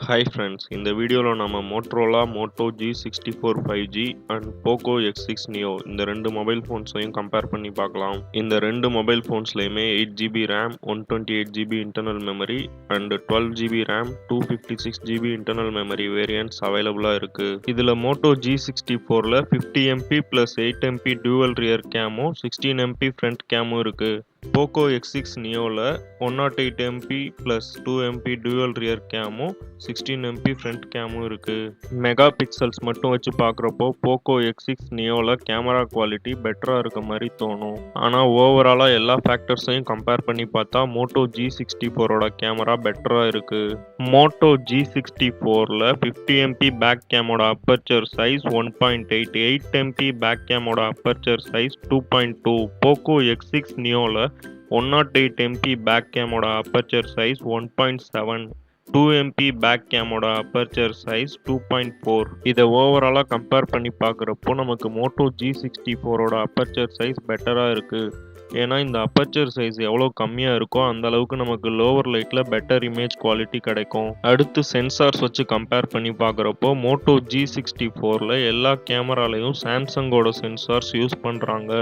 Hi friends, இந்த வீடியோவில் நம்ம Motorola Moto G64 5G and Poco X6 Neo இந்த ரெண்டு மொபைல் ஃபோன்ஸையும் கம்பேர் பண்ணி பார்க்கலாம். இந்த ரெண்டு மொபைல் ஃபோன்ஸ்லையுமே 8GB RAM, 128GB internal memory and 12GB RAM, 256GB internal memory variants அவைலபிளாக இருக்குது. இதில் மோட்டோ G64ல 50MP + 8MP டியூவல் ரியர் கேமும் 16MP ஃப்ரண்ட் கேமும் இருக்குது. போக்கோ X6 Neoல 108MP + 2MP டியூவல் ரியர் கேமும் 16MP ஃப்ரண்ட் கேமும் இருக்குது. மெகா பிக்சல்ஸ் மட்டும் வச்சு பார்க்குறப்போ போக்கோ X6 Neoல கேமரா குவாலிட்டி பெட்டராக இருக்க மாதிரி தோணும். ஆனால் ஓவராலாக எல்லா ஃபேக்டர்ஸையும் கம்பேர் பண்ணி பார்த்தா மோட்டோ G64ஓட கேமரா பெட்டராக இருக்குது. மோட்டோ G64ல 50MP பேக் கேமோட அப்பர்ச்சர் சைஸ் 1.8, 8MP பேக் கேமோட அப்பர்ச்சர் சைஸ் 2.2. போக்கோ X6 Neoல 108MP பேக் கேமோட அப்பர்ச்சர் சைஸ் 1.7, 2MP பேக் கேமோட அப்பர்ச்சர் சைஸ் 2.4. இதை ஓவராலாக கம்பேர் பண்ணி பார்க்குறப்போ நமக்கு மோட்டோ G64ஓட அப்பர்ச்சர் சைஸ் பெட்டராக இருக்குது. ஏன்னா இந்த அப்பர்ச்சர் சைஸ் எவ்வளோ கம்மியாக இருக்கோ அந்த அளவுக்கு நமக்கு லோவர் லைட்டில் பெட்டர் இமேஜ் குவாலிட்டி கிடைக்கும். அடுத்து சென்சார்ஸ் வச்சு கம்பேர் பண்ணி பார்க்குறப்போ மோட்டோ G64ல எல்லா கேமராலையும் சாம்சங்கோட சென்சார்ஸ் யூஸ் பண்ணுறாங்க.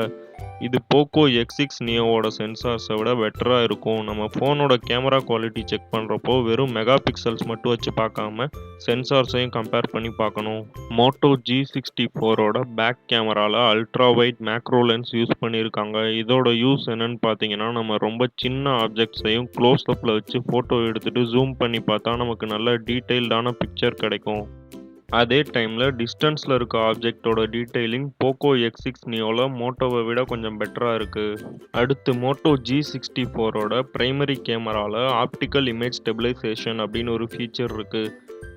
இது போக்கோ X6 Neoவோட சென்சார்ஸை விட பெட்டராக இருக்கும். நம்ம ஃபோனோட கேமரா குவாலிட்டி செக் பண்ணுறப்போ வெறும் மெகா பிக்சல்ஸ் மட்டும் வச்சு பார்க்காம சென்சார்ஸையும் கம்பேர் பண்ணி பார்க்கணும். மோட்டோ G64ஓட பேக் கேமராவில் ultra wide macro lens use பண்ணியிருக்காங்க. இதோட யூஸ் என்னன்னு பார்த்தீங்கன்னா, நம்ம ரொம்ப சின்ன ஆப்ஜெக்ட்ஸையும் க்ளோஸ் அப்பில் வச்சு ஃபோட்டோ எடுத்துகிட்டு ஜூம் பண்ணி பார்த்தா நமக்கு நல்ல டீட்டெயில்டான பிக்சர் கிடைக்கும். அதே டைமில் டிஸ்டன்ஸில் இருக்க ஆப்ஜெக்டோட டீட்டெயிலிங் போக்கோ X6 Neoல மோட்டோவை விட கொஞ்சம் பெட்டராக இருக்குது. அடுத்து மோட்டோ G64ஓட பிரைமரி கேமராவில் ஆப்டிக்கல் இமேஜ் ஸ்டெபிலைசேஷன் அப்படின்னு ஒரு ஃபீச்சர் இருக்குது.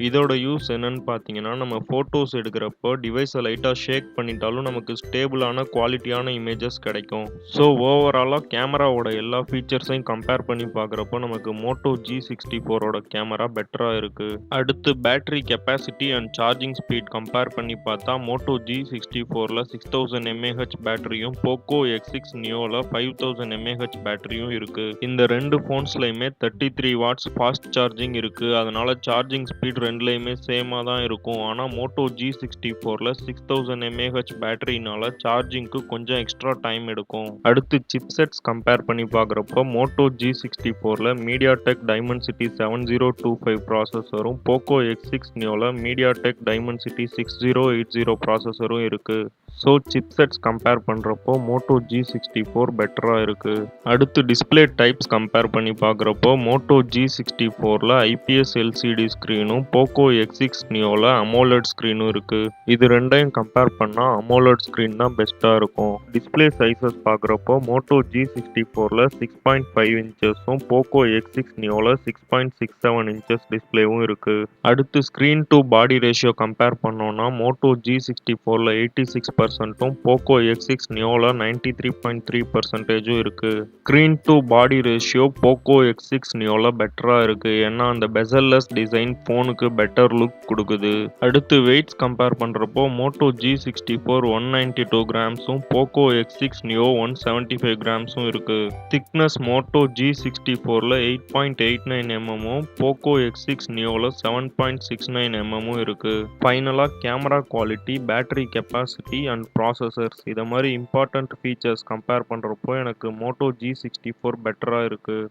இதோட யூஸ் என்னன்னு பார்த்தீங்கன்னா, நம்ம ஃபோட்டோஸ் எடுக்கிறப்போ டிவைஸை லைட்டாக ஷேக் பண்ணிட்டாலும் நமக்கு ஸ்டேபிளான குவாலிட்டியான இமேஜஸ் கிடைக்கும். ஸோ ஓவராலாக கேமராவோட எல்லா ஃபீச்சர்ஸையும் கம்பேர் பண்ணி பார்க்குறப்போ நமக்கு மோட்டோ G64ஓட கேமரா பெட்டராக இருக்குது. அடுத்து battery capacity and charging speed compare பண்ணி பார்த்தா மோட்டோ G64ல 6000 mAh பேட்டரியும் போக்கோ X6 Neoல 5000 mAh பேட்டரியும் இருக்குது. இந்த ரெண்டு ஃபோன்ஸ்லையுமே 33 வாட்ஸ் ஃபாஸ்ட் சார்ஜிங் இருக்குது. அதனால சார்ஜிங் ஸ்பீட் ரெண்டுலையுமே சேமாக தான் இருக்கும். ஆனால் மோட்டோ G64ல 6000 mAh பேட்டரினால சார்ஜிங்க்கு கொஞ்சம் எக்ஸ்ட்ரா டைம் எடுக்கும். அடுத்து சிப்செட்ஸ் கம்பேர் பண்ணி பார்க்குறப்போ மோட்டோ G64ல மீடியாடெக் டைமென்சிட்டி 7025 ப்ராசஸரும் போக்கோ X6 Neoல மீடியாடெக் டைமென்சிட்டி 6080 ப்ராசஸரும் இருக்குது. ஸோ சிப்செட்ஸ் கம்பேர் பண்ணுறப்போ மோட்டோ G64 பெட்டராக இருக்குது. அடுத்து டிஸ்பிளே டைப்ஸ் கம்பேர் பண்ணி பார்க்குறப்போ மோட்டோ G64ல IPS LCD ஸ்க்ரீனும் போக்கோ X6 Neoல AMOLED ஸ்க்ரீனும் இருக்குது. இது ரெண்டையும் கம்பேர் பண்ணால் AMOLED ஸ்க்ரீன் தான் பெஸ்ட்டாக இருக்கும். டிஸ்பிளே சைஸஸ் பார்க்குறப்போ மோட்டோ G64ல 6.5 இன்ச்சஸும் போக்கோ X6 Neoல 6.67 இன்ச்சஸ் டிஸ்பிளேவும் இருக்குது. அடுத்து screen to body ratio compare பண்ணோன்னா மோட்டோ G64ல 86%ம் போக்கோ X6 Neoல 93.3% இருக்குது. Screen to body ratio Poco X6 Neoல பெட்டராக இருக்குது. ஏன்னா அந்த பெசல்லெஸ் டிசைன் ஃபோனுக்கு பெட்டர் லுக் கொடுக்குது. அடுத்து வெயிட்ஸ் கம்பேர் பண்ணுறப்போ மோட்டோ G64 192 கிராம்ஸும் போக்கோ X6 Neo 175 கிராம்ஸும் இருக்குது. திக்னஸ் மோட்டோ G64ல 8.89 mmமும் போக்கோ X6 Neoல 7.69 mmமும் இருக்குது. ஃபைனலாக camera quality, battery capacity and processors இதை மாதிரி இம்பார்ட்டன்ட் ஃபீச்சர்ஸ் கம்பேர் பண்ணுறப்போ எனக்கு மோட்டோ G64 பெட்டராக இருக்குது.